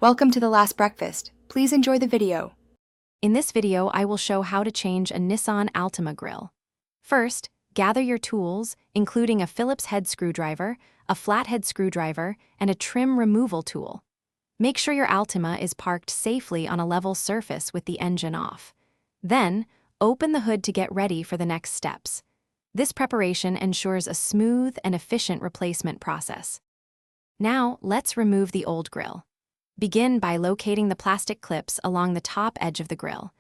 Welcome to the last breakfast. Please enjoy the video. In this video, I will show how to change a Nissan Altima grille. First, gather your tools, including a Phillips head screwdriver, a flathead screwdriver, and a trim removal tool. Make sure your Altima is parked safely on a level surface with the engine off. Then, open the hood to get ready for the next steps. This preparation ensures a smooth and efficient replacement process. Now, let's remove the old grille. Begin by locating the plastic clips along the top edge of the grille.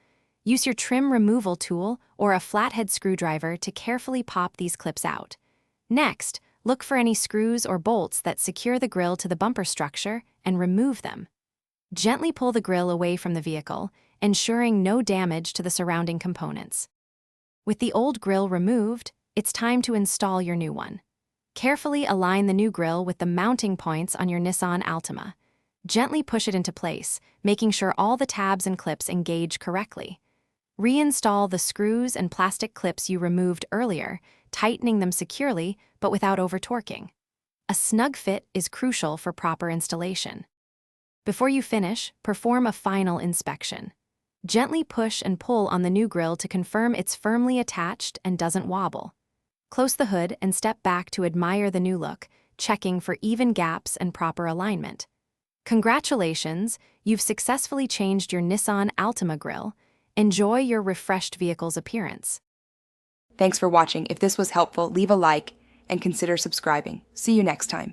Use your trim removal tool or a flathead screwdriver to carefully pop these clips out. Next, look for any screws or bolts that secure the grille to the bumper structure and remove them. Gently pull the grille away from the vehicle, ensuring no damage to the surrounding components. With the old grille removed, it's time to install your new one. Carefully align the new grille with the mounting points on your Nissan Altima. Gently push it into place, making sure all the tabs and clips engage correctly. Reinstall the screws and plastic clips you removed earlier, tightening them securely but without over-torquing. A snug fit is crucial for proper installation. Before you finish, perform a final inspection. Gently push and pull on the new grille to confirm it's firmly attached and doesn't wobble. Close the hood and step back to admire the new look, checking for even gaps and proper alignment. Congratulations, you've successfully changed your Nissan Altima grille. Enjoy your refreshed vehicle's appearance. Thanks for watching. If this was helpful, leave a like and consider subscribing. See you next time.